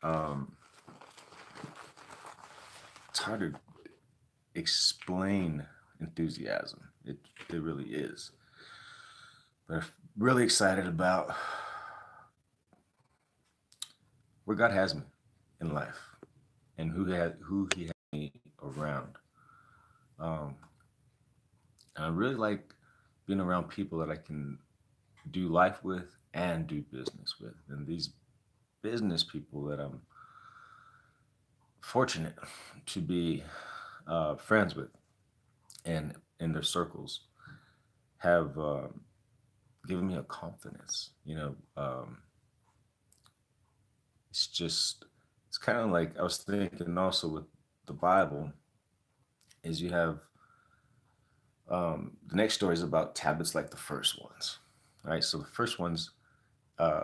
Um, it's hard to explain enthusiasm. It really is. But I'm really excited about where God has me in life and who He has me around. Um, and I really like being around people that I can do life with and do business with. And these business people that I'm fortunate to be friends with and in their circles have given me a confidence. It's just it's kind of like I was thinking also with the Bible is you have the next story is about tablets like the first ones, right? So the first ones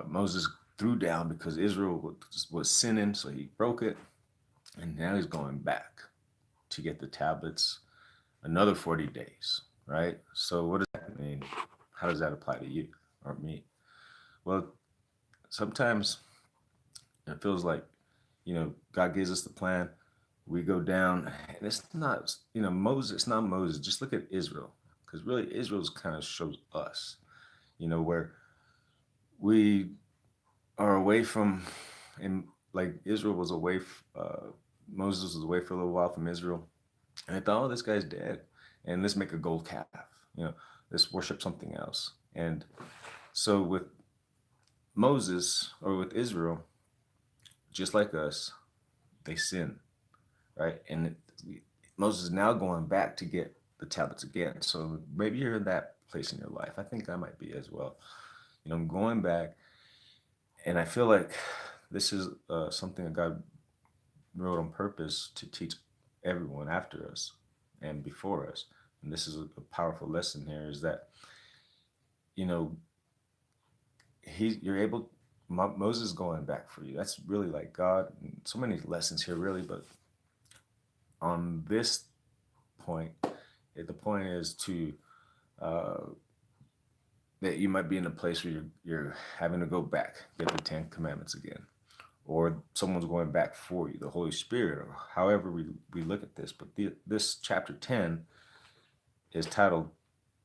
Moses threw down because Israel was sinning, so he broke it, and now he's going back to get the tablets another 40 days, right? So what does that mean? How does that apply to you or me? Well, sometimes it feels like, God gives us the plan. We go down, and it's not, Moses, it's not Moses. Just look at Israel, because really Israel's kind of shows us, where we are away from, and like Israel was away, Moses was away for a little while from Israel, and I thought, oh, this guy's dead, and let's make a gold calf, you know, let's worship something else. And so with Moses or with Israel, just like us, they sin, right? And Moses is now going back to get the tablets again. So maybe you're in that place in your life. I think I might be as well. I'm going back, and I feel like this is something that God wrote on purpose to teach everyone after us and before us. And this is a powerful lesson here: is that you know you're able. Moses going back for you. That's really like God. So many lessons here, really, but on this point, the point is to uh, that you might be in a place where you're having to go back, get the Ten Commandments again, or someone's going back for you, the Holy Spirit, or however we look at this. But this chapter 10 is titled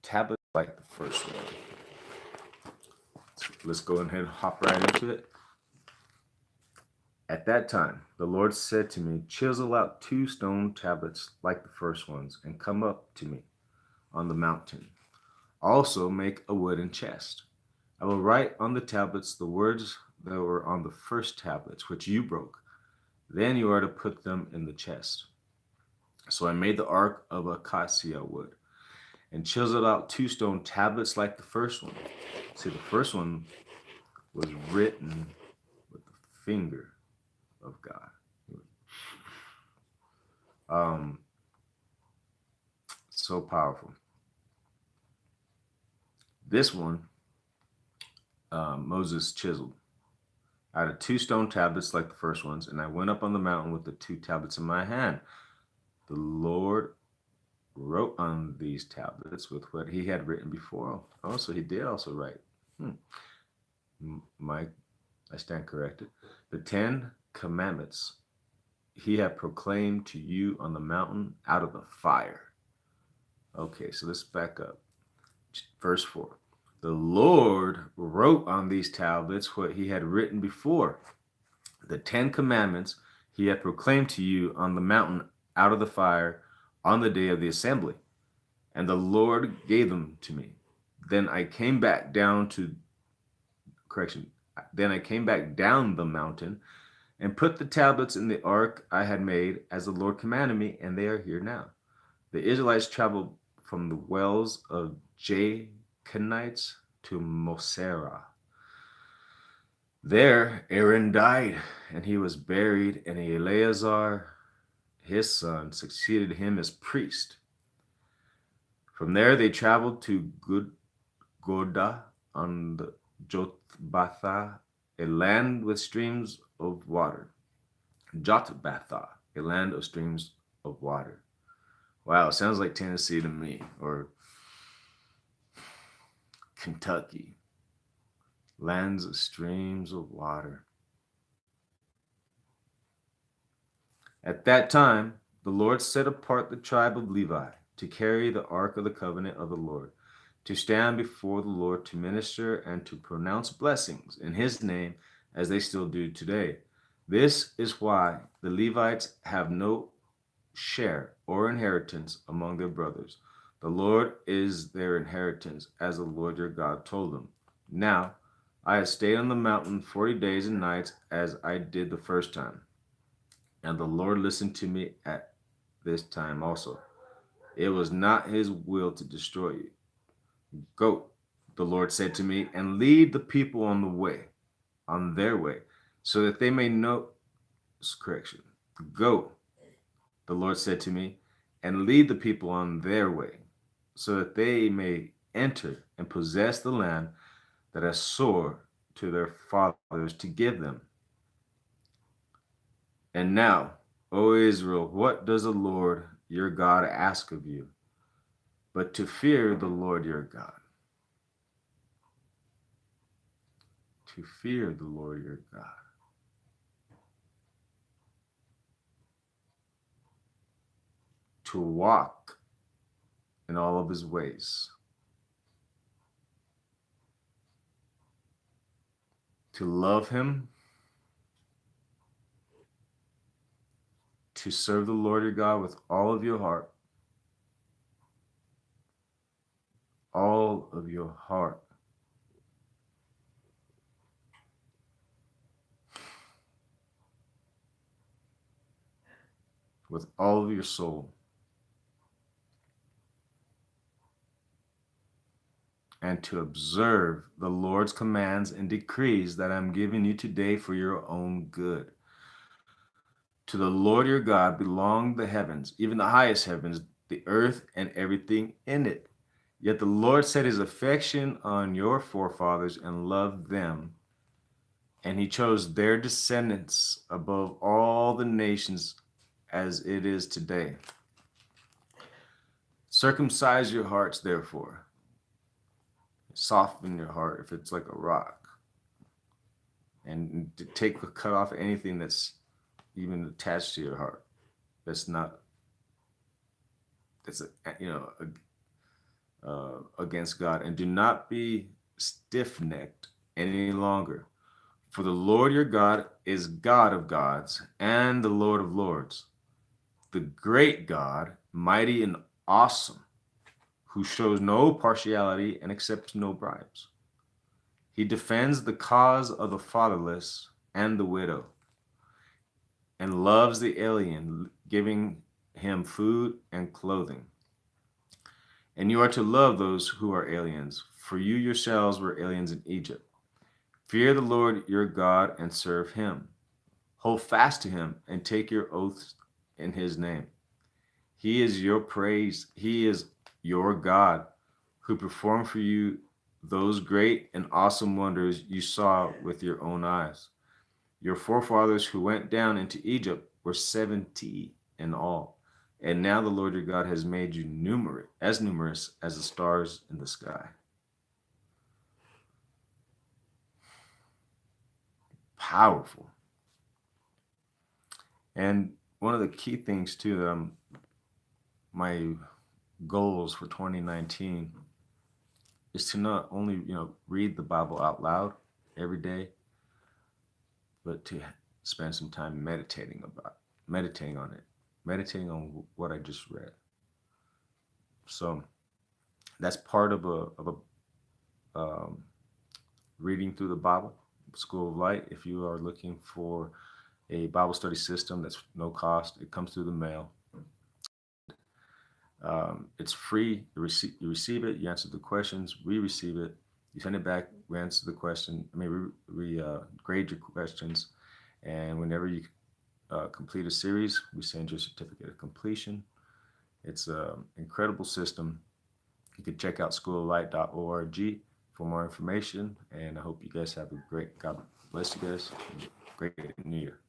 Tablets Like the First One. So let's go ahead and hop right into it. At that time, the Lord said to me, chisel out 2 stone tablets like the first ones and come up to me on the mountain. Also make a wooden chest. I will write on the tablets the words that were on the first tablets, which you broke. Then you are to put them in the chest. So I made the ark of acacia wood and chiseled out 2 stone tablets like the first one. See, the first one was written with the finger of God. So powerful. This one, Moses chiseled out of 2 stone tablets like the first ones, and I went up on the mountain with the 2 tablets in my hand. The Lord wrote on these tablets with what he had written before. Also, he did also write. Mike, I stand corrected. The 10 Commandments he had proclaimed to you on the mountain out of the fire. Okay, so let's back up. Verse 4. The Lord wrote on these tablets what he had written before. The 10 Commandments he had proclaimed to you on the mountain out of the fire on the day of the assembly. And the Lord gave them to me. Then I came back down to, correction, then I came back down the mountain and put the tablets in the ark I had made as the Lord commanded me, and they are here now. The Israelites traveled from the wells of Jaconites to Moserah. There Aaron died, and he was buried, and Eleazar, his son, succeeded him as priest. From there they traveled to Gudgoda on the Jotbatha, a land with streams of water. Jotbatha, a land of streams of water. Wow, sounds like Tennessee to me, or Kentucky. Lands of streams of water. At that time, the Lord set apart the tribe of Levi to carry the ark of the covenant of the Lord, to stand before the Lord to minister and to pronounce blessings in his name as they still do today. This is why the Levites have no share or inheritance among their brothers. The Lord is their inheritance, as the Lord your God told them. Now, I have stayed on the mountain 40 days and nights as I did the first time. And the Lord listened to me at this time also. It was not his will to destroy you. Go, the Lord said to me, and lead the people on the way, on their way, so that they may know. Correction. Go, the Lord said to me, and lead the people on their way, so that they may enter and possess the land that I swore to their fathers to give them. And now, O Israel, what does the Lord your God ask of you? But to fear the Lord your God. To fear the Lord your God. To walk in all of his ways. To love him. To serve the Lord your God with all of your heart. All of your heart. With all of your soul. And to observe the Lord's commands and decrees that I'm giving you today for your own good. To the Lord your God belong the heavens, even the highest heavens, the earth, and everything in it. Yet the Lord set his affection on your forefathers and loved them, and he chose their descendants above all the nations as it is today. Circumcise your hearts, therefore. Soften your heart if it's like a rock. And to cut off anything that's even attached to your heart. That's not, that's, against God. And do not be stiff-necked any longer. For the Lord your God is God of gods and the Lord of lords, the great God, mighty and awesome, who shows no partiality and accepts no bribes. He defends the cause of the fatherless and the widow, and loves the alien, giving him food and clothing. And you are to love those who are aliens, for you yourselves were aliens in Egypt. Fear the Lord your God and serve him. Hold fast to him and take your oaths in his name. He is your praise. He is your God who performed for you those great and awesome wonders you saw with your own eyes. Your forefathers who went down into Egypt were 70 in all. And now the Lord your God has made you numerous as the stars in the sky. Powerful. And one of the key things too that my goals for 2019 is to not only read the Bible out loud every day, but to spend some time meditating on it, meditating on what I just read. So that's part of a reading through the Bible, School of Light. If you are looking for a Bible study system that's no cost, it comes through the mail. It's free. You receive it. You answer the questions. We receive it. You send it back. We answer the question. We grade your questions, and whenever you complete a series, we send you a certificate of completion. It's an incredible system. You can check out schooloflight.org for more information. And I hope you guys have a great, God bless you guys. Great New Year.